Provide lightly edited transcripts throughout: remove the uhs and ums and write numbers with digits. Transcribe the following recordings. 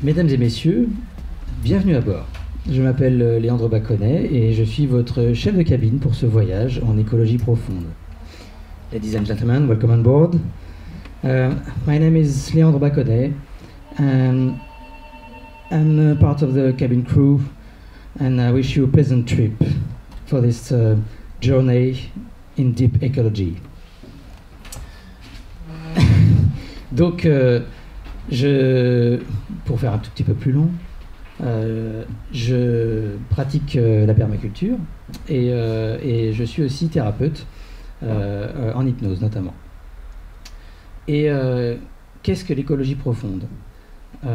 Mesdames et messieurs, bienvenue à bord. Je m'appelle Léandre Baconnet et je suis votre chef de cabine pour ce voyage en écologie profonde. Ladies and gentlemen, welcome on board. My name is Léandre Baconnet and I'm part of the cabin crew and I wish you a pleasant trip for this journey in deep ecology. Donc, pour faire un tout petit peu plus long, je pratique la permaculture et je suis aussi thérapeute en hypnose notamment. Et qu'est-ce que l'écologie profonde? Il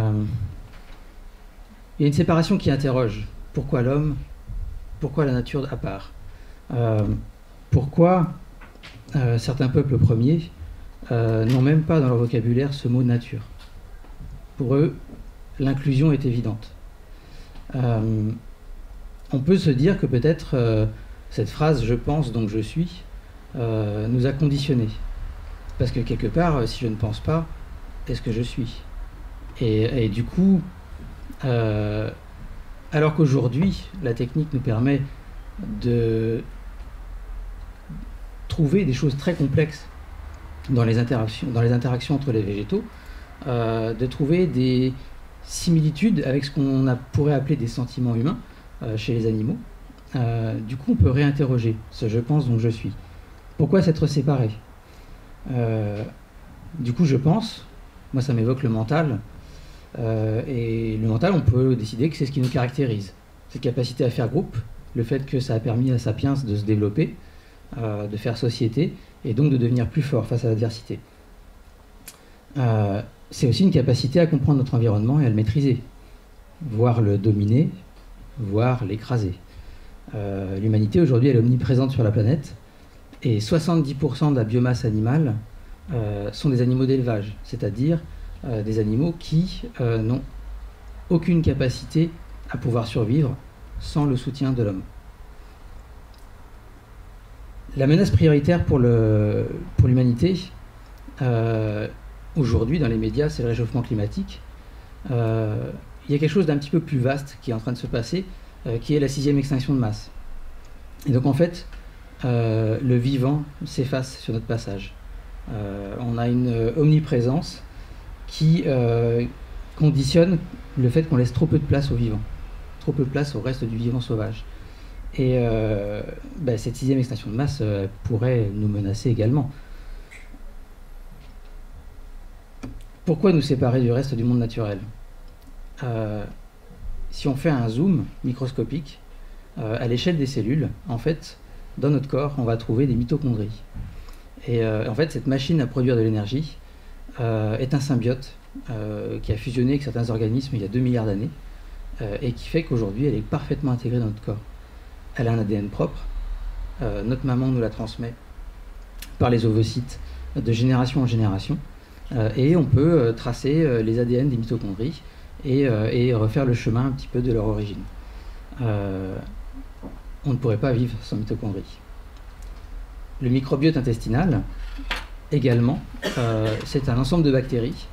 y a une séparation qui interroge. Pourquoi l'homme? Pourquoi la nature à part? Pourquoi certains peuples premiers n'ont même pas dans leur vocabulaire ce mot nature? Pour eux, l'inclusion est évidente. On peut se dire que peut-être cette phrase « je pense donc je suis » nous a conditionnés. Parce que quelque part, si je ne pense pas, est-ce que je suis? Et du coup, alors qu'aujourd'hui, la technique nous permet de trouver des choses très complexes dans les interactions entre les végétaux, de trouver des similitudes avec ce qu'on pourrait appeler des sentiments humains chez les animaux. Du coup, on peut réinterroger ce « je pense donc je suis ». Pourquoi s'être séparé? Du coup, je pense, moi ça m'évoque le mental, et le mental, on peut décider que c'est ce qui nous caractérise. Cette capacité à faire groupe, le fait que ça a permis à Sapiens de se développer, de faire société, et donc de devenir plus fort face à l'adversité. C'est aussi une capacité à comprendre notre environnement et à le maîtriser, voire le dominer, voire l'écraser. L'humanité aujourd'hui, elle est omniprésente sur la planète, et 70% de la biomasse animale sont des animaux d'élevage, c'est-à-dire des animaux qui n'ont aucune capacité à pouvoir survivre sans le soutien de l'homme. La menace prioritaire pour l'humanité, aujourd'hui dans les médias, c'est le réchauffement climatique. Il y a quelque chose d'un petit peu plus vaste qui est en train de se passer, qui est la 6e extinction de masse. Et donc en fait, le vivant s'efface sur notre passage. On a une omniprésence qui conditionne le fait qu'on laisse trop peu de place au vivant, trop peu de place au reste du vivant sauvage. Et cette 6e extinction de masse pourrait nous menacer également. Pourquoi nous séparer du reste du monde naturel? Si on fait un zoom microscopique à l'échelle des cellules, en fait, dans notre corps, on va trouver des mitochondries. Et en fait, cette machine à produire de l'énergie est un symbiote qui a fusionné avec certains organismes il y a 2 milliards d'années et qui fait qu'aujourd'hui, elle est parfaitement intégrée dans notre corps. Elle a un ADN propre. Notre maman nous la transmet par les ovocytes de génération en génération. Et on peut tracer les ADN des mitochondries et refaire le chemin un petit peu de leur origine. On ne pourrait pas vivre sans mitochondries. Le microbiote intestinal, également, c'est un ensemble de bactéries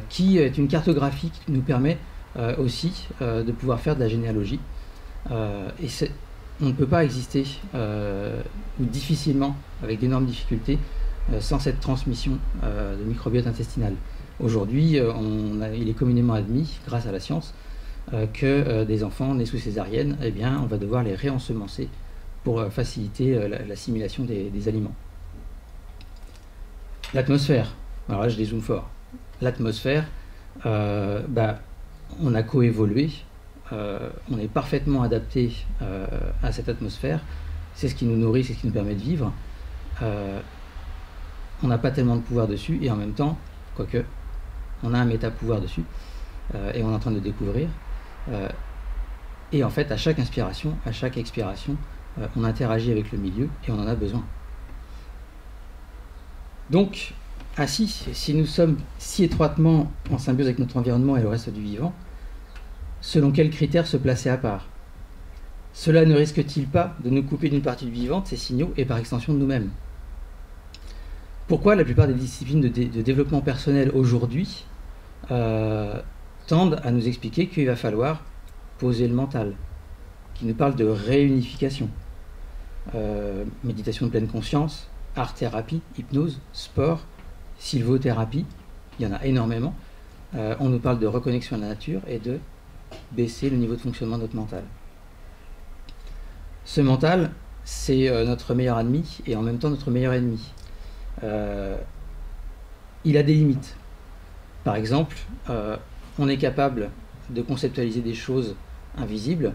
qui est une cartographie qui nous permet aussi de pouvoir faire de la généalogie. Et on ne peut pas exister, ou difficilement, avec d'énormes difficultés, sans cette transmission de microbiote intestinal. Aujourd'hui, il est communément admis, grâce à la science, que des enfants nés sous césarienne, eh bien, on va devoir les réensemencer pour faciliter l'assimilation des aliments. L'atmosphère, alors là je dézoome fort. L'atmosphère, on a coévolué, on est parfaitement adapté à cette atmosphère, c'est ce qui nous nourrit, c'est ce qui nous permet de vivre. On n'a pas tellement de pouvoir dessus, et en même temps, quoique, on a un méta-pouvoir dessus, et on est en train de découvrir. Et en fait, à chaque inspiration, à chaque expiration, on interagit avec le milieu, et on en a besoin. Donc, si nous sommes si étroitement en symbiose avec notre environnement et le reste du vivant, selon quels critères se placer à part? Cela ne risque-t-il pas de nous couper d'une partie du vivant, de ses signaux, et par extension de nous-mêmes? Pourquoi la plupart des disciplines de développement personnel aujourd'hui tendent à nous expliquer qu'il va falloir poser le mental, qui nous parle de réunification. Méditation de pleine conscience, art-thérapie, hypnose, sport, sylvothérapie, il y en a énormément. On nous parle de reconnexion à la nature et de baisser le niveau de fonctionnement de notre mental. Ce mental, c'est notre meilleur ami et en même temps notre meilleur ennemi. Il a des limites. Par exemple, on est capable de conceptualiser des choses invisibles,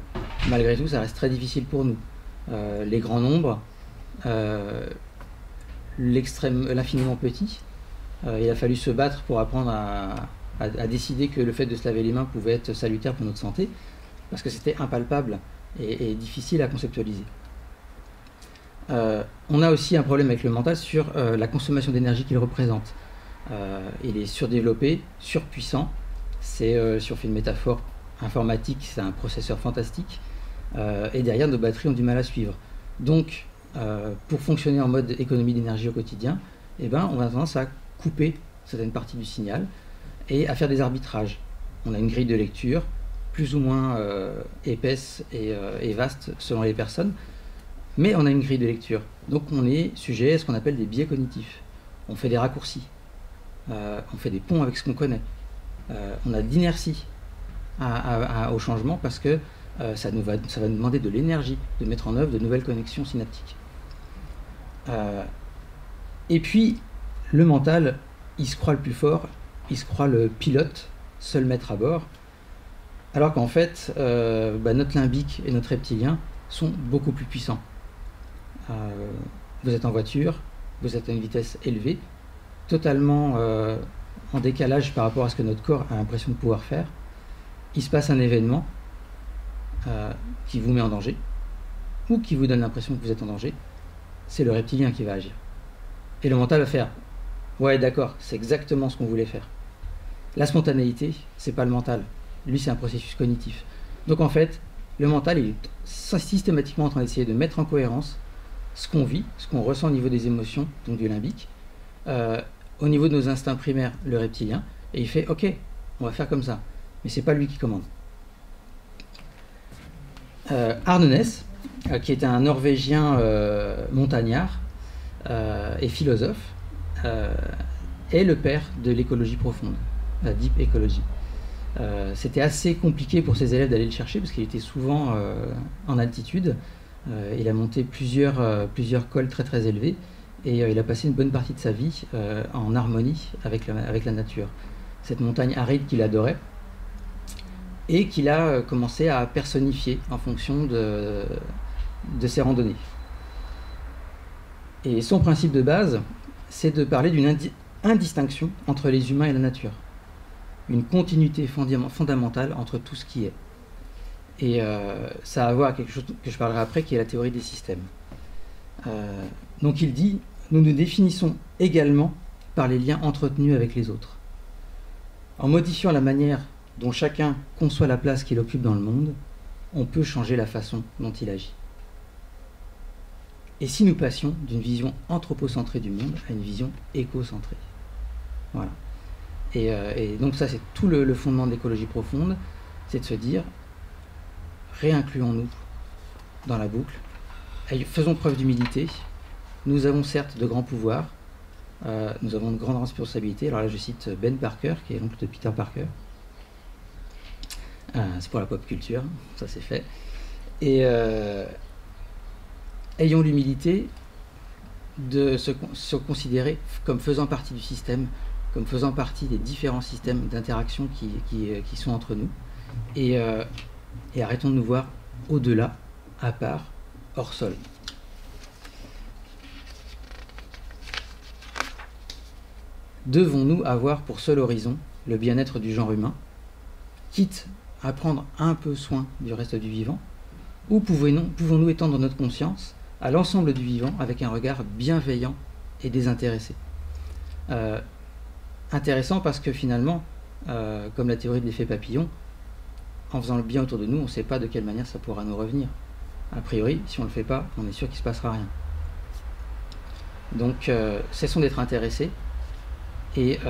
malgré tout ça reste très difficile pour nous. Les grands nombres, l'infiniment petit, il a fallu se battre pour apprendre à décider que le fait de se laver les mains pouvait être salutaire pour notre santé, parce que c'était impalpable et difficile à conceptualiser. On a aussi un problème avec le mental sur la consommation d'énergie qu'il représente. Il est surdéveloppé, surpuissant. C'est, si on fait une métaphore informatique, c'est un processeur fantastique. Et derrière, nos batteries ont du mal à suivre. Donc, pour fonctionner en mode économie d'énergie au quotidien, eh ben, on a tendance à couper certaines parties du signal et à faire des arbitrages. On a une grille de lecture plus ou moins épaisse et vaste selon les personnes, mais on a une grille de lecture. Donc on est sujet à ce qu'on appelle des biais cognitifs. On fait des raccourcis, on fait des ponts avec ce qu'on connaît. On a de l'inertie au changement parce que ça va nous demander de l'énergie, de mettre en œuvre de nouvelles connexions synaptiques. Et puis, le mental, il se croit le plus fort, il se croit le pilote, seul maître à bord, alors qu'en fait, notre limbique et notre reptilien sont beaucoup plus puissants. Vous êtes en voiture, vous êtes à une vitesse élevée, totalement en décalage par rapport à ce que notre corps a l'impression de pouvoir faire. Il se passe un événement qui vous met en danger, ou qui vous donne l'impression que vous êtes en danger, c'est le reptilien qui va agir. Et le mental va faire « Ouais, d'accord, c'est exactement ce qu'on voulait faire ». La spontanéité, c'est pas le mental. Lui, c'est un processus cognitif. Donc en fait, le mental il est systématiquement en train d'essayer de mettre en cohérence ce qu'on vit, ce qu'on ressent au niveau des émotions, donc du limbique, au niveau de nos instincts primaires, le reptilien, et il fait « Ok, on va faire comme ça ». Mais c'est pas lui qui commande. Arne Næss, qui est un Norvégien montagnard et philosophe, est le père de l'écologie profonde, la deep ecology. C'était assez compliqué pour ses élèves d'aller le chercher parce qu'il était souvent en altitude. Il a monté plusieurs cols très très élevés et il a passé une bonne partie de sa vie en harmonie avec la nature. Cette montagne aride qu'il adorait et qu'il a commencé à personnifier en fonction de ses randonnées. Et son principe de base, c'est de parler d'une indistinction entre les humains et la nature. Une continuité fondamentale entre tout ce qui est. Et ça a à voir avec quelque chose que je parlerai après, qui est la théorie des systèmes. Donc il dit, nous nous définissons également par les liens entretenus avec les autres. En modifiant la manière dont chacun conçoit la place qu'il occupe dans le monde, on peut changer la façon dont il agit. Et si nous passions d'une vision anthropocentrée du monde à une vision écocentrée. Voilà. Et donc ça, c'est tout le fondement de l'écologie profonde, c'est de se dire, réincluons-nous dans la boucle, faisons preuve d'humilité, nous avons certes de grands pouvoirs, nous avons de grandes responsabilités. Alors là, je cite Ben Parker, qui est l'oncle de Peter Parker. C'est pour la pop culture, ça c'est fait. Et ayons l'humilité de se considérer comme faisant partie du système, comme faisant partie des différents systèmes d'interaction qui sont entre nous, et arrêtons de nous voir au-delà, à part, hors sol. Devons-nous avoir pour seul horizon le bien-être du genre humain, quitte à prendre un peu soin du reste du vivant, ou pouvons-nous étendre notre conscience à l'ensemble du vivant avec un regard bienveillant et désintéressé. Intéressant parce que finalement, comme la théorie de l'effet papillon, en faisant le bien autour de nous, on ne sait pas de quelle manière ça pourra nous revenir. A priori, si on ne le fait pas, on est sûr qu'il ne se passera rien. Donc, cessons d'être intéressés et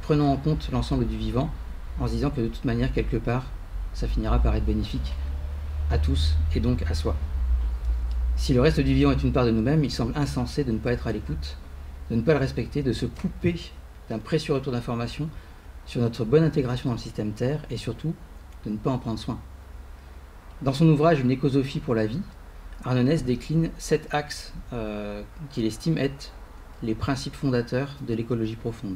prenons en compte l'ensemble du vivant en se disant que de toute manière, quelque part, ça finira par être bénéfique à tous et donc à soi. Si le reste du vivant est une part de nous-mêmes, il semble insensé de ne pas être à l'écoute, de ne pas le respecter, de se couper d'un précieux retour d'information sur notre bonne intégration dans le système Terre et surtout de ne pas en prendre soin. Dans son ouvrage Une écosophie pour la vie, Arne Naess décline 7 axes qu'il estime être les principes fondateurs de l'écologie profonde.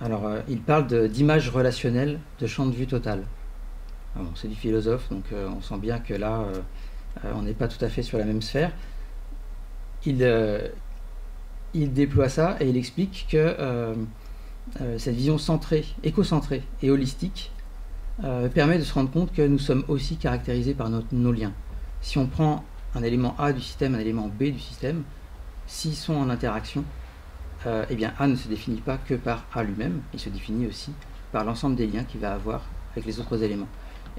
Alors, il parle d'image relationnelle, de champ de vue total. Bon, c'est du philosophe, donc on sent bien que là, on n'est pas tout à fait sur la même sphère. Il déploie ça et il explique que cette vision centrée, éco-centrée et holistique permet de se rendre compte que nous sommes aussi caractérisés par nos liens. Si on prend un élément A du système, un élément B du système, s'ils sont en interaction, eh bien A ne se définit pas que par A lui-même, il se définit aussi par l'ensemble des liens qu'il va avoir avec les autres éléments.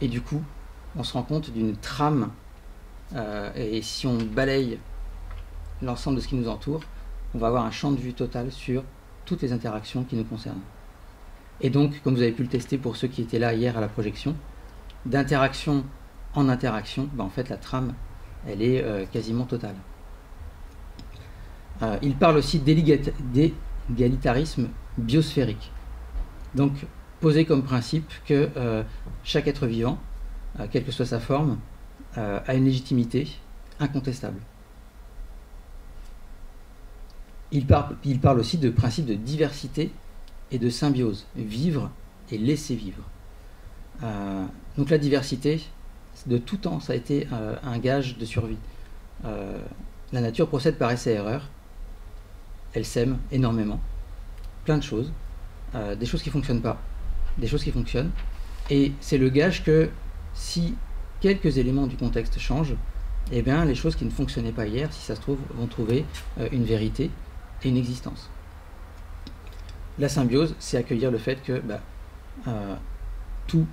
Et du coup, on se rend compte d'une trame, et si on balaye l'ensemble de ce qui nous entoure, on va avoir un champ de vue total sur toutes les interactions qui nous concernent. Et donc, comme vous avez pu le tester pour ceux qui étaient là hier à la projection, d'interaction en interaction, en fait la trame, elle est quasiment totale. Il parle aussi d'égalitarisme biosphérique. Donc, poser comme principe que chaque être vivant, quelle que soit sa forme, a une légitimité incontestable. Il parle aussi de principe de diversité et de symbiose, vivre et laisser vivre. Donc la diversité, de tout temps, ça a été un gage de survie. La nature procède par essai-erreur, elle sème énormément, plein de choses, des choses qui ne fonctionnent pas, des choses qui fonctionnent, et c'est le gage que si quelques éléments du contexte changent, eh bien les choses qui ne fonctionnaient pas hier, si ça se trouve, vont trouver une vérité et une existence. La symbiose, c'est accueillir le fait que tout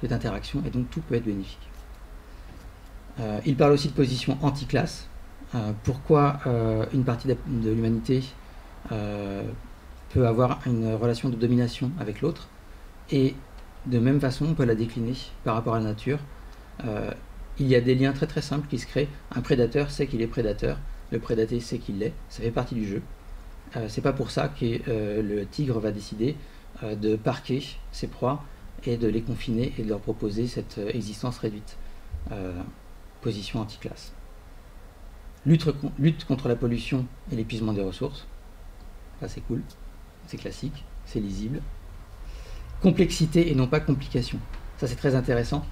est interaction et donc tout peut être bénéfique. Il parle aussi de position anti-classe. Pourquoi une partie de l'humanité peut avoir une relation de domination avec l'autre, et de même façon on peut la décliner par rapport à la nature. Il y a des liens très très simples qui se créent. Un prédateur sait qu'il est prédateur, le prédaté sait qu'il l'est, ça fait partie du jeu. C'est pas pour ça que le tigre va décider de parquer ses proies et de les confiner et de leur proposer cette existence réduite. Position anti-classe. Lutte contre la pollution et l'épuisement des ressources. Ça c'est cool, c'est classique, c'est lisible. Complexité et non pas complication. Ça c'est très intéressant.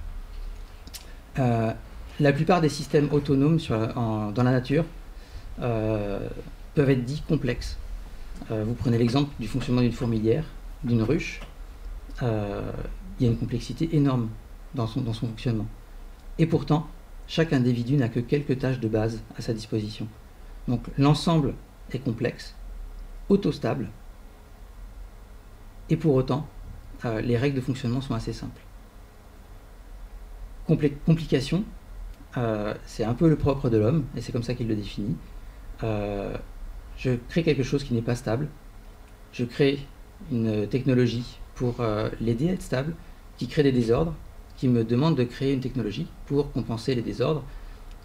La plupart des systèmes autonomes dans la nature peuvent être dits complexes. Vous prenez l'exemple du fonctionnement d'une fourmilière, d'une ruche. Il y a une complexité énorme dans son fonctionnement. Et pourtant, chaque individu n'a que quelques tâches de base à sa disposition. Donc l'ensemble est complexe, autostable, et pour autant, les règles de fonctionnement sont assez simples. Complication, c'est un peu le propre de l'homme, et c'est comme ça qu'il le définit. Je crée quelque chose qui n'est pas stable, je crée une technologie pour l'aider à être stable, qui crée des désordres, qui me demande de créer une technologie pour compenser les désordres,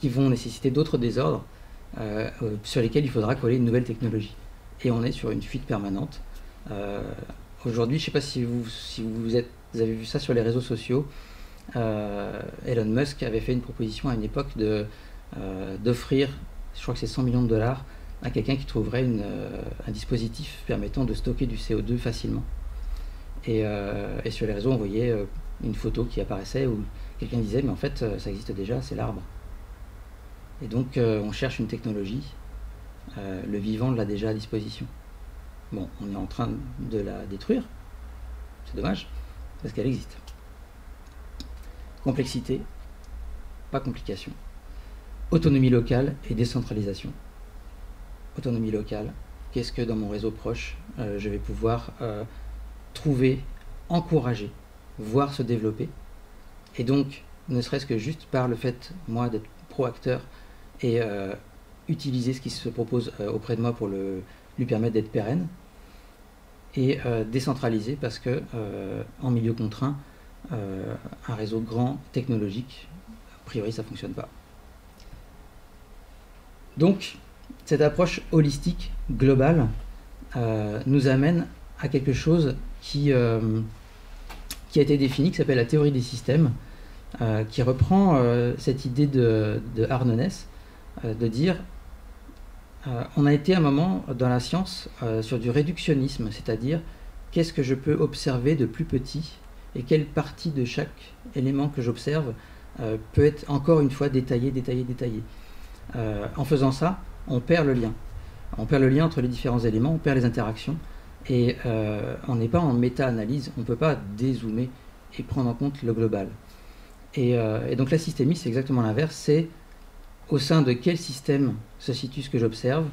qui vont nécessiter d'autres désordres sur lesquels il faudra coller une nouvelle technologie. Et on est sur une fuite permanente. Aujourd'hui, je ne sais pas si vous avez vu ça sur les réseaux sociaux, Elon Musk avait fait une proposition à une époque d'offrir, je crois que c'est 100 millions de dollars, à quelqu'un qui trouverait un dispositif permettant de stocker du CO2 facilement. Et sur les réseaux, on voyait une photo qui apparaissait où quelqu'un disait mais en fait ça existe déjà, c'est l'arbre. Et donc on cherche une technologie, le vivant l'a déjà à disposition. Bon, on est en train de la détruire, c'est dommage, parce qu'elle existe. Complexité, pas complication. Autonomie locale et décentralisation. Autonomie locale, qu'est-ce que dans mon réseau proche je vais pouvoir trouver, encourager, voir se développer, et donc ne serait-ce que juste par le fait moi d'être pro-acteur et utiliser ce qui se propose auprès de moi pour lui permettre d'être pérenne, et décentralisé parce que en milieu contraint, un réseau grand technologique, a priori ça ne fonctionne pas. Donc cette approche holistique, globale, nous amène à quelque chose qui a été défini, qui s'appelle la théorie des systèmes, qui reprend cette idée de Arnonès, de dire on a été à un moment dans la science sur du réductionnisme, c'est-à-dire qu'est-ce que je peux observer de plus petit et quelle partie de chaque élément que j'observe peut être encore une fois détaillée. En faisant ça, on perd le lien. On perd le lien entre les différents éléments, on perd les interactions et on n'est pas en méta-analyse, on ne peut pas dézoomer et prendre en compte le global. Et donc la systémie, c'est exactement l'inverse, c'est au sein de quel système se situe ce que j'observe,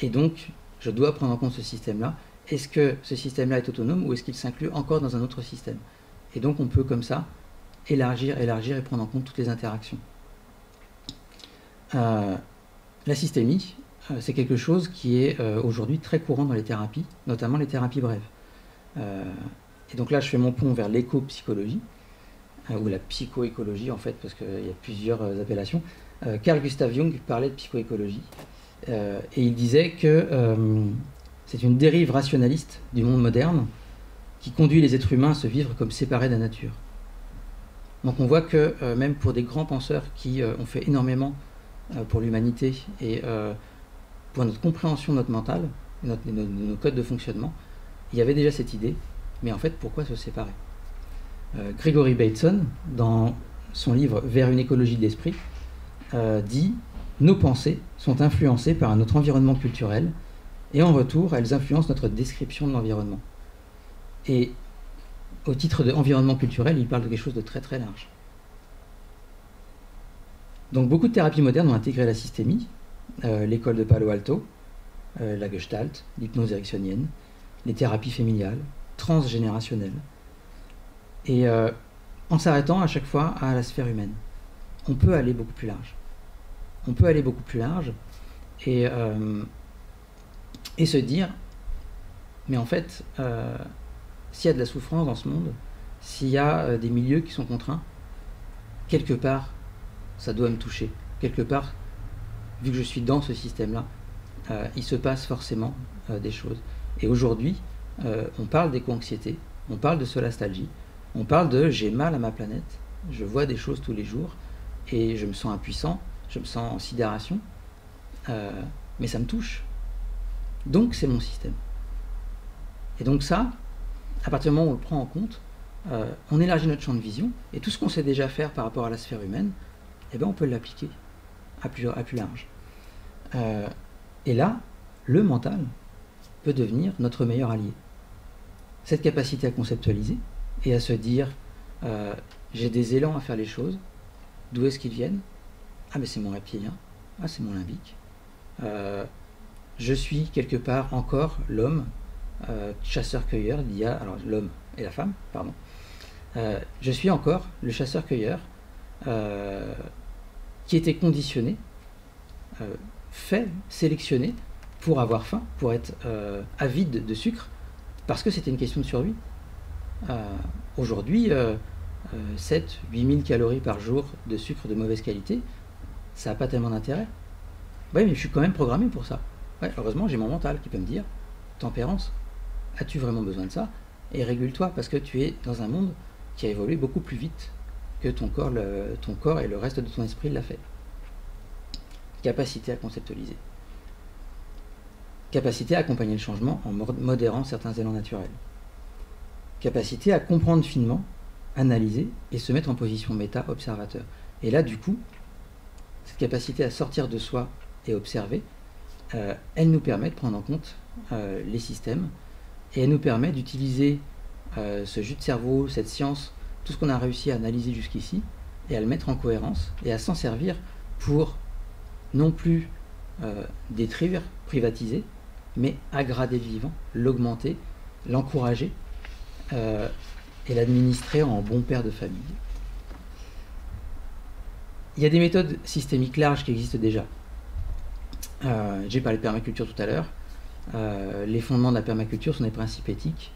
et donc je dois prendre en compte ce système-là. Est-ce que ce système-là est autonome ou est-ce qu'il s'inclut encore dans un autre système? Et donc on peut comme ça élargir et prendre en compte toutes les interactions. La systémie, c'est quelque chose qui est aujourd'hui très courant dans les thérapies, notamment les thérapies brèves. Et donc là, je fais mon pont vers l'éco-psychologie, ou la psychoécologie en fait, parce qu'il y a plusieurs appellations. Carl Gustav Jung parlait de psychoécologie, et il disait que c'est une dérive rationaliste du monde moderne qui conduit les êtres humains à se vivre comme séparés de la nature. Donc on voit que même pour des grands penseurs qui ont fait énormément pour l'humanité et pour notre compréhension de notre mental, nos codes de fonctionnement, il y avait déjà cette idée, mais en fait pourquoi se séparer? Gregory Bateson, dans son livre Vers une écologie de l'esprit, dit « Nos pensées sont influencées par notre environnement culturel et en retour, elles influencent notre description de l'environnement. » Et au titre de environnement culturel, il parle de quelque chose de très très large. Donc beaucoup de thérapies modernes ont intégré la systémie, l'école de Palo Alto, la Gestalt, l'hypnose ericksonienne, les thérapies familiales, transgénérationnelles, et en s'arrêtant à chaque fois à la sphère humaine. On peut aller beaucoup plus large. On peut aller beaucoup plus large et se dire, mais en fait, s'il y a de la souffrance dans ce monde, s'il y a des milieux qui sont contraints, quelque part, ça doit me toucher. Quelque part, vu que je suis dans ce système-là, il se passe forcément des choses. Et aujourd'hui, on parle d'éco-anxiété, on parle de solastalgie, on parle de « j'ai mal à ma planète, je vois des choses tous les jours et je me sens impuissant, je me sens en sidération, mais ça me touche. Donc c'est mon système. » Et donc ça, à partir du moment où on le prend en compte, on élargit notre champ de vision et tout ce qu'on sait déjà faire par rapport à la sphère humaine, eh ben on peut l'appliquer à plus large. Et là, le mental peut devenir notre meilleur allié. Cette capacité à conceptualiser et à se dire j'ai des élans à faire les choses, d'où est-ce qu'ils viennent? Ah mais c'est mon reptilien, ah c'est mon limbique. Je suis quelque part encore l'homme chasseur-cueilleur d'il y a, alors l'homme et la femme, pardon. Je suis encore le chasseur-cueilleur qui était conditionné, fait, sélectionné pour avoir faim, pour être avide de sucre, parce que c'était une question de survie. Aujourd'hui, 7-8 000 calories par jour de sucre de mauvaise qualité, ça n'a pas tellement d'intérêt. Oui, mais je suis quand même programmé pour ça. Ouais, heureusement, j'ai mon mental qui peut me dire, tempérance, as-tu vraiment besoin de ça? Et régule-toi, parce que tu es dans un monde qui a évolué beaucoup plus vite que ton corps et le reste de ton esprit l'a fait. Capacité à conceptualiser. Capacité à accompagner le changement en modérant certains élans naturels. Capacité à comprendre finement, analyser et se mettre en position méta-observateur. Et là, du coup, cette capacité à sortir de soi et observer, elle nous permet de prendre en compte les systèmes et elle nous permet d'utiliser ce jus de cerveau, cette science, tout ce qu'on a réussi à analyser jusqu'ici et à le mettre en cohérence et à s'en servir pour non plus détruire, privatiser, mais aggrader le vivant, l'augmenter, l'encourager et l'administrer en bon père de famille. Il y a des méthodes systémiques larges qui existent déjà. J'ai parlé de permaculture tout à l'heure. les fondements de la permaculture sont des principes éthiques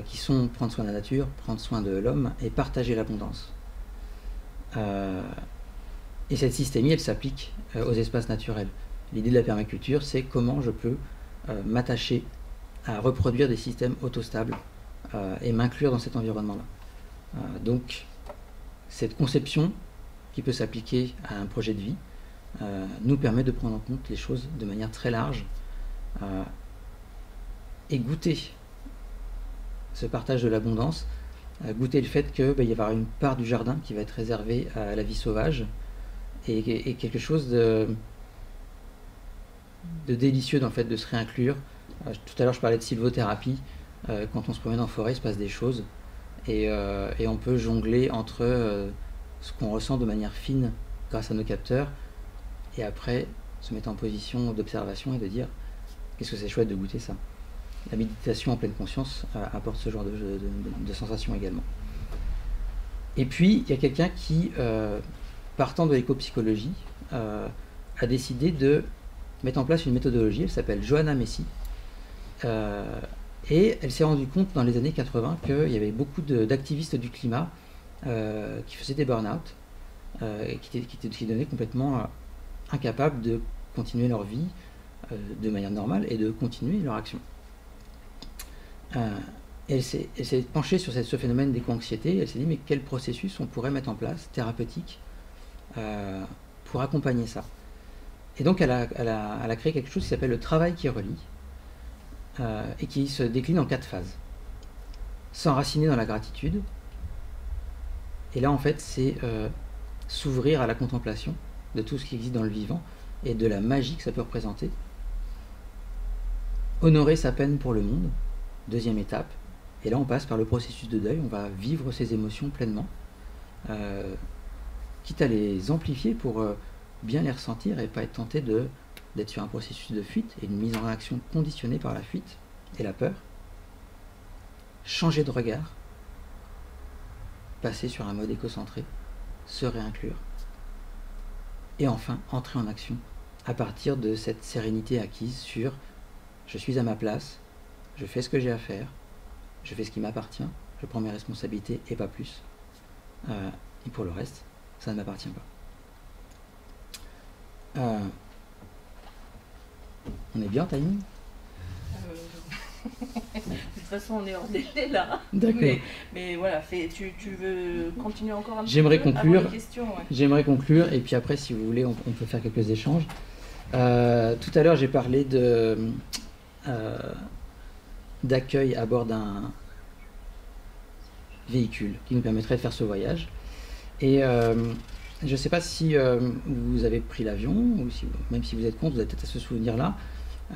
qui sont prendre soin de la nature, prendre soin de l'homme et partager l'abondance. Et cette systémie, elle s'applique aux espaces naturels. L'idée de la permaculture, c'est comment je peux m'attacher à reproduire des systèmes autostables et m'inclure dans cet environnement-là. Donc, cette conception qui peut s'appliquer à un projet de vie nous permet de prendre en compte les choses de manière très large et goûter ce partage de l'abondance, goûter le fait qu'il va y avoir une part du jardin qui va être réservée à la vie sauvage et quelque chose de délicieux dans le fait de se réinclure. Tout à l'heure je parlais de sylvothérapie, quand on se promène en forêt il se passe des choses et on peut jongler entre ce qu'on ressent de manière fine grâce à nos capteurs et après se mettre en position d'observation et de dire qu'est-ce que c'est chouette de goûter ça. La méditation en pleine conscience apporte ce genre de sensations également. Et puis il y a quelqu'un qui, partant de l'éco-psychologie, a décidé de mettre en place une méthodologie. Elle s'appelle Johanna Messi. Et elle s'est rendue compte dans les années 80 qu'il y avait beaucoup d'activistes du climat qui faisaient des burn-out et qui devenaient complètement incapables de continuer leur vie de manière normale et de continuer leur action. Elle s'est penchée sur ce phénomène d'éco-anxiété. Elle s'est dit mais quel processus on pourrait mettre en place, thérapeutique, pour accompagner ça. Et donc elle a créé quelque chose qui s'appelle le travail qui relie et qui se décline en 4 phases. S'enraciner dans la gratitude. Et là en fait c'est s'ouvrir à la contemplation de tout ce qui existe dans le vivant et de la magie que ça peut représenter. Honorer sa peine pour le monde, 2e étape. Et là on passe par le processus de deuil, on va vivre ses émotions pleinement, quitte à les amplifier pour bien les ressentir et pas être tenté d'être sur un processus de fuite et une mise en action conditionnée par la fuite et la peur. Changer de regard, passer sur un mode écocentré, se réinclure. Et enfin, entrer en action à partir de cette sérénité acquise sur je suis à ma place, je fais ce que j'ai à faire, je fais ce qui m'appartient, je prends mes responsabilités et pas plus. Et pour le reste, ça ne m'appartient pas. On est bien en timing ? De toute façon, on est hors délai là. D'accord. Mais voilà, tu veux continuer encore un petit J'aimerais peu conclure. avant les questions, ouais. J'aimerais conclure, et puis après, si vous voulez, on peut faire quelques échanges. Tout à l'heure, j'ai parlé d'accueil à bord d'un véhicule qui nous permettrait de faire ce voyage. Et je ne sais pas si vous avez pris l'avion, ou si, même si vous êtes contre, vous avez peut-être à ce souvenir-là,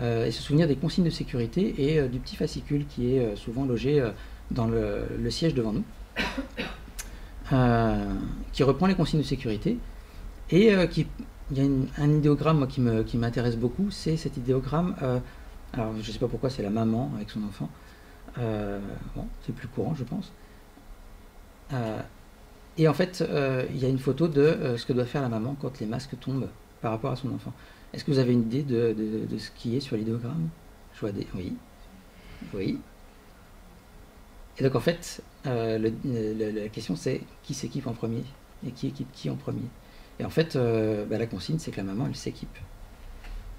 et se souvenir des consignes de sécurité et du petit fascicule qui est souvent logé dans le siège devant nous, qui reprend les consignes de sécurité, et il y a un idéogramme moi, qui m'intéresse beaucoup, c'est cet idéogramme, alors je ne sais pas pourquoi c'est la maman avec son enfant, bon, c'est plus courant je pense, et en fait il y a une photo de ce que doit faire la maman quand les masques tombent par rapport à son enfant. Est-ce que vous avez une idée de ce qui est sur l'idéogramme? Je vois des... Oui. Oui. Et donc en fait, la question c'est qui s'équipe en premier et qui équipe qui en premier. Et en fait, la consigne c'est que la maman elle s'équipe,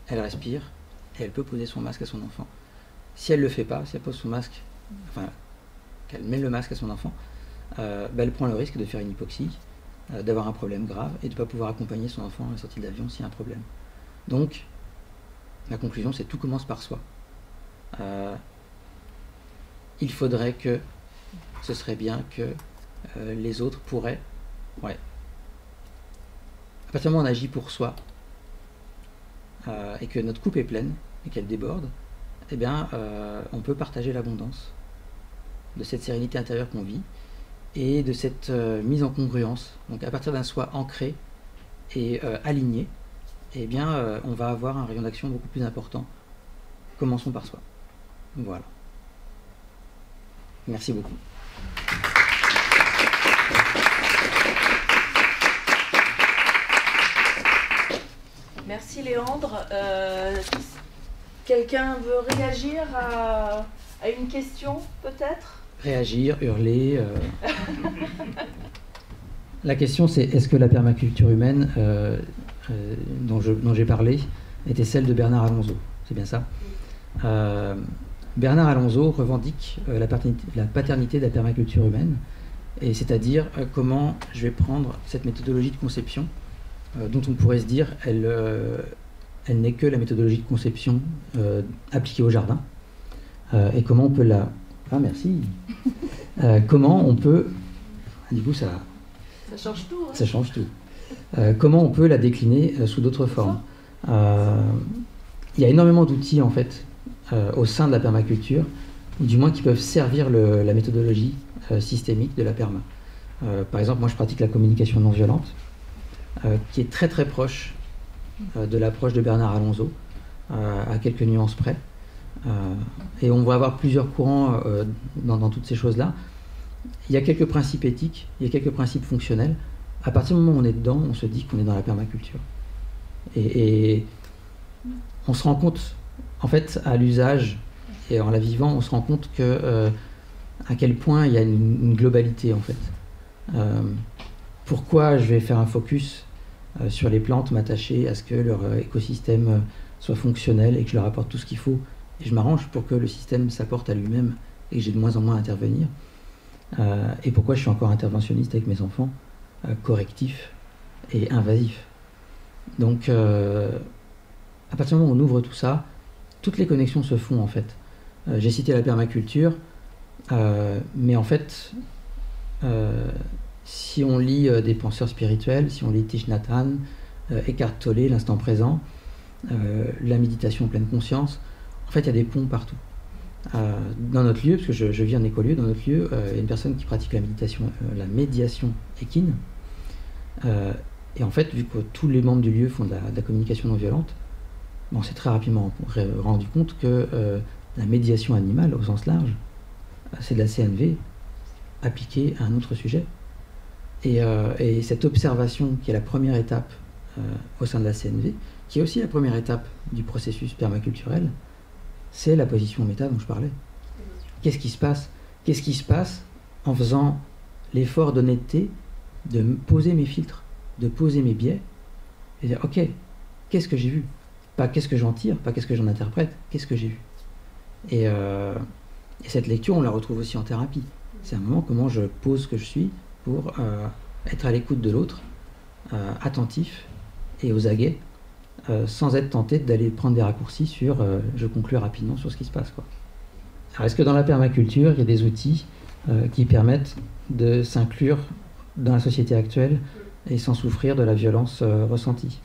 elle respire et elle peut poser son masque à son enfant. Si elle ne le fait pas, si elle pose son masque, enfin qu'elle met le masque à son enfant, elle prend le risque de faire une hypoxie, d'avoir un problème grave et de ne pas pouvoir accompagner son enfant à la sortie de l'avion s'il y a un problème. Donc, la conclusion, c'est tout commence par soi. Il faudrait que, ce serait bien que les autres pourraient, ouais. À partir du moment où on agit pour soi, et que notre coupe est pleine, et qu'elle déborde, eh bien, on peut partager l'abondance de cette sérénité intérieure qu'on vit, et de cette mise en congruence. Donc, à partir d'un soi ancré et aligné, eh bien, on va avoir un rayon d'action beaucoup plus important. Commençons par soi. Voilà. Merci beaucoup. Merci Léandre. Quelqu'un veut réagir à une question, peut-être? Réagir, hurler. La question, c'est est-ce que la permaculture humaine dont j'ai parlé était celle de Bernard Alonso? C'est bien ça? Bernard Alonso revendique la paternité de la permaculture humaine, et c'est-à-dire comment je vais prendre cette méthodologie de conception dont on pourrait se dire elle n'est que la méthodologie de conception appliquée au jardin, et comment on peut la... Ah merci. Comment on peut... Du coup ça change tout. Hein. Ça change tout. Comment on peut la décliner sous d'autres formes? Il y a énormément d'outils en fait au sein de la permaculture, ou du moins qui peuvent servir la méthodologie systémique de la perma. Par exemple, moi je pratique la communication non violente, qui est très très proche de l'approche de Bernard Alonso, à quelques nuances près. Et on va avoir plusieurs courants dans toutes ces choses-là. Il y a quelques principes éthiques, il y a quelques principes fonctionnels. À partir du moment où on est dedans, on se dit qu'on est dans la permaculture. Et on se rend compte, en fait, à l'usage et en la vivant, on se rend compte à quel point il y a une globalité, en fait. Pourquoi je vais faire un focus sur les plantes, m'attacher à ce que leur écosystème soit fonctionnel et que je leur apporte tout ce qu'il faut, et je m'arrange pour que le système s'apporte à lui-même et que j'ai de moins en moins à intervenir. Et pourquoi je suis encore interventionniste avec mes enfants, correctif et invasif. Donc, à partir du moment où on ouvre tout ça, toutes les connexions se font en fait. J'ai cité la permaculture, mais en fait, si on lit des penseurs spirituels, si on lit Thich Nhat Hanh, Eckhart Tolle, l'instant présent, la méditation en pleine conscience, en fait, il y a des ponts partout. Dans notre lieu, parce que je vis en écolieu, dans notre lieu, il y a une personne qui pratique la médiation équine. Et en fait, vu que tous les membres du lieu font de la communication non violente, on s'est très rapidement rendu compte que la médiation animale, au sens large, c'est de la CNV appliquée à un autre sujet. Et cette observation, qui est la première étape au sein de la CNV, qui est aussi la première étape du processus permaculturel, c'est la position méta dont je parlais. Qu'est-ce qui se passe? Qu'est-ce qui se passe en faisant l'effort d'honnêteté de poser mes filtres, de poser mes biais, et dire, ok, qu'est-ce que j'ai vu? Pas qu'est-ce que j'en tire, pas qu'est-ce que j'en interprète, qu'est-ce que j'ai vu? Et cette lecture, on la retrouve aussi en thérapie. C'est un moment comment je pose ce que je suis pour être à l'écoute de l'autre, attentif et aux aguets, sans être tenté d'aller prendre des raccourcis sur je conclue rapidement sur ce qui se passe, quoi. Alors, est-ce que dans la permaculture, il y a des outils qui permettent de s'inclure dans la société actuelle et sans souffrir de la violence ressentie?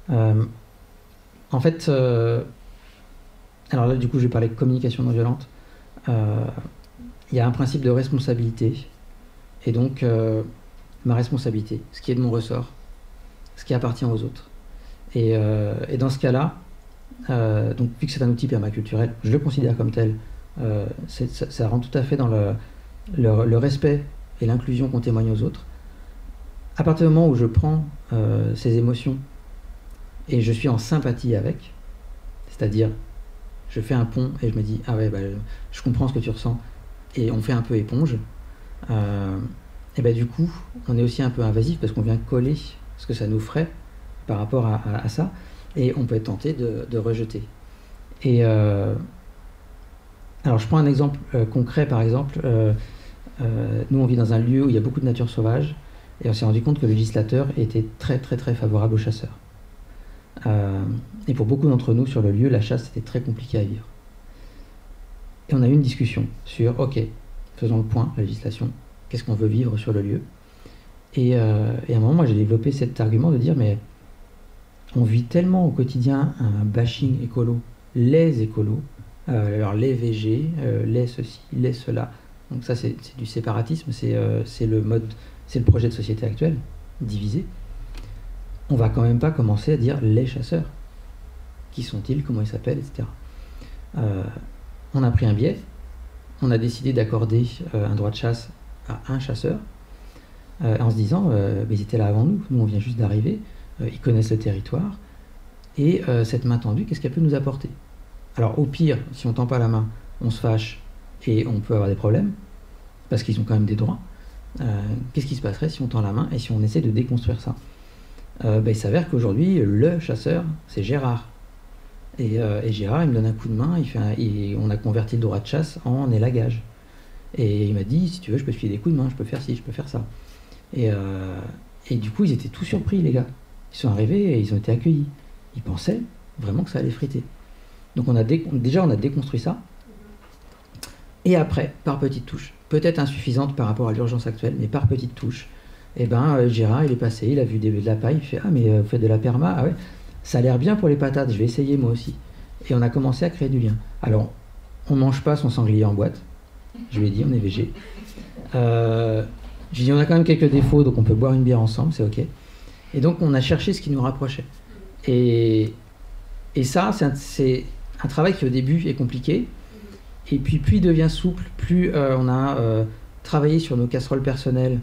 En fait, alors là, du coup, je vais parler de communication non violente. Il y a un principe de responsabilité, et donc ma responsabilité, ce qui est de mon ressort, ce qui appartient aux autres. Et dans ce cas-là, donc vu que c'est un outil permaculturel, je le considère comme tel, ça rentre tout à fait dans le respect et l'inclusion qu'on témoigne aux autres. À partir du moment où je prends ces émotions et je suis en sympathie avec, c'est-à-dire je fais un pont et je me dis ah ouais, je comprends ce que tu ressens, et on fait un peu éponge, et du coup on est aussi un peu invasif parce qu'on vient coller ce que ça nous ferait par rapport à ça, et on peut être tenté de rejeter. Et alors je prends un exemple concret, par exemple, nous on vit dans un lieu où il y a beaucoup de nature sauvage, et on s'est rendu compte que le législateur était très très très favorable aux chasseurs. Et pour beaucoup d'entre nous sur le lieu, la chasse c'était très compliqué à vivre. Et on a eu une discussion sur, ok, faisons le point, la législation, qu'est-ce qu'on veut vivre sur le lieu? Et à un moment, moi j'ai développé cet argument de dire, mais on vit tellement au quotidien un bashing écolo, les écolos, alors les VG, les ceci, les cela. Donc ça c'est du séparatisme, c'est le projet de société actuel, divisé. On va quand même pas commencer à dire les chasseurs. Qui sont-ils, comment ils s'appellent, etc. On a pris un biais, on a décidé d'accorder un droit de chasse à un chasseur, en se disant, ils étaient là avant nous on vient juste d'arriver, ils connaissent le territoire, et cette main tendue, qu'est-ce qu'elle peut nous apporter? Alors au pire, si on tend pas la main, on se fâche et on peut avoir des problèmes, parce qu'ils ont quand même des droits. Qu'est-ce qui se passerait si on tend la main et si on essaie de déconstruire ça? Il s'avère qu'aujourd'hui, le chasseur, c'est Gérard. Et Gérard, il me donne un coup de main, on a converti le droit de chasse en élagage. Et il m'a dit, si tu veux, je peux te filer des coups de main, je peux faire ci, je peux faire ça. Et du coup, ils étaient tout surpris, les gars. Ils sont arrivés et ils ont été accueillis. Ils pensaient vraiment que ça allait friter. Donc déjà, on a déconstruit ça. Et après, par petites touches, peut-être insuffisantes par rapport à l'urgence actuelle, mais par petites touches, Gérard, il est passé, il a vu de la paille, il fait « Ah, mais vous faites de la perma? Ah ouais, ça a l'air bien pour les patates, je vais essayer moi aussi. » Et on a commencé à créer du lien. Alors, on ne mange pas son sanglier en boîte. Je lui ai dit, on est végé. J'ai dit, on a quand même quelques défauts, donc on peut boire une bière ensemble, c'est OK. Et donc, on a cherché ce qui nous rapprochait. Et ça, c'est un travail qui, au début, est compliqué. Et puis, plus il devient souple, plus on a travaillé sur nos casseroles personnelles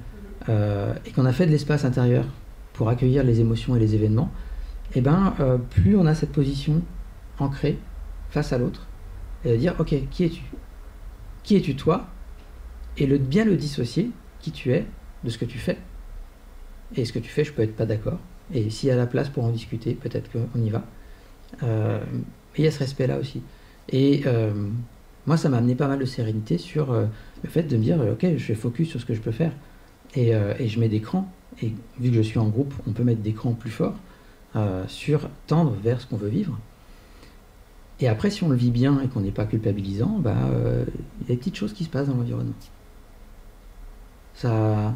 et qu'on a fait de l'espace intérieur pour accueillir les émotions et les événements, plus on a cette position ancrée face à l'autre et de dire, OK, qui es-tu? Qui es-tu toi? Et bien le dissocier, qui tu es, de ce que tu fais. Et ce que tu fais, je peux être pas d'accord. Et s'il y a la place pour en discuter, peut-être qu'on y va. Il y a ce respect-là aussi. Et moi, ça m'a amené pas mal de sérénité sur le fait de me dire, OK, je fais focus sur ce que je peux faire. Et je mets des crans. Et vu que je suis en groupe, on peut mettre des crans plus forts sur tendre vers ce qu'on veut vivre. Et après, si on le vit bien et qu'on n'est pas culpabilisant, il y a des petites choses qui se passent dans l'environnement. Ça...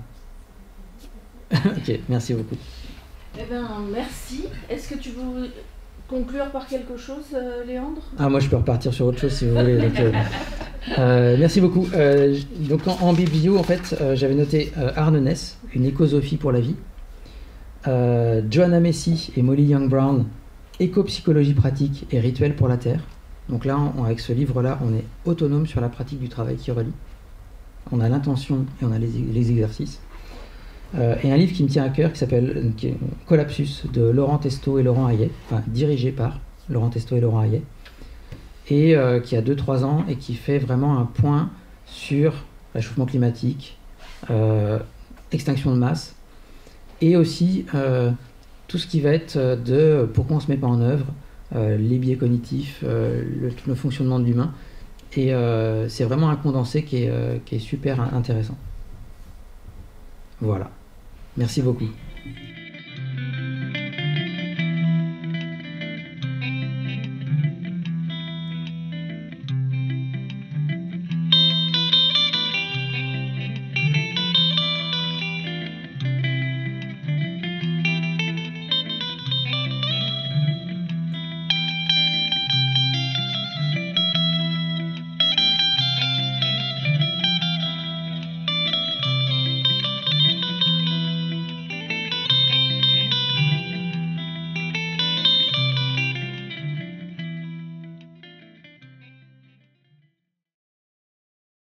Ok, merci beaucoup. Eh bien, merci. Est-ce que tu veux conclure par quelque chose, Léandre? Ah, moi, je peux repartir sur autre chose si vous voulez. Donc, merci beaucoup. Donc, en biblio, en fait, j'avais noté Arne Ness, Une écosophie pour la vie. Joanna Macy et Molly Young Brown, Éco-psychologie pratique et rituel pour la Terre. Donc là, avec ce livre-là, on est autonome sur la pratique du travail qui relie. On a l'intention et on a les exercices. Et un livre qui me tient à cœur qui s'appelle Collapsus de Laurent Testo et Laurent Hayet, enfin dirigé par Laurent Testo et Laurent Hayet, et qui a 2-3 ans et qui fait vraiment un point sur réchauffement climatique, extinction de masse, et aussi tout ce qui va être de pourquoi on ne se met pas en œuvre, les biais cognitifs, le fonctionnement de l'humain. Et c'est vraiment un condensé qui est super intéressant. Voilà. Merci beaucoup.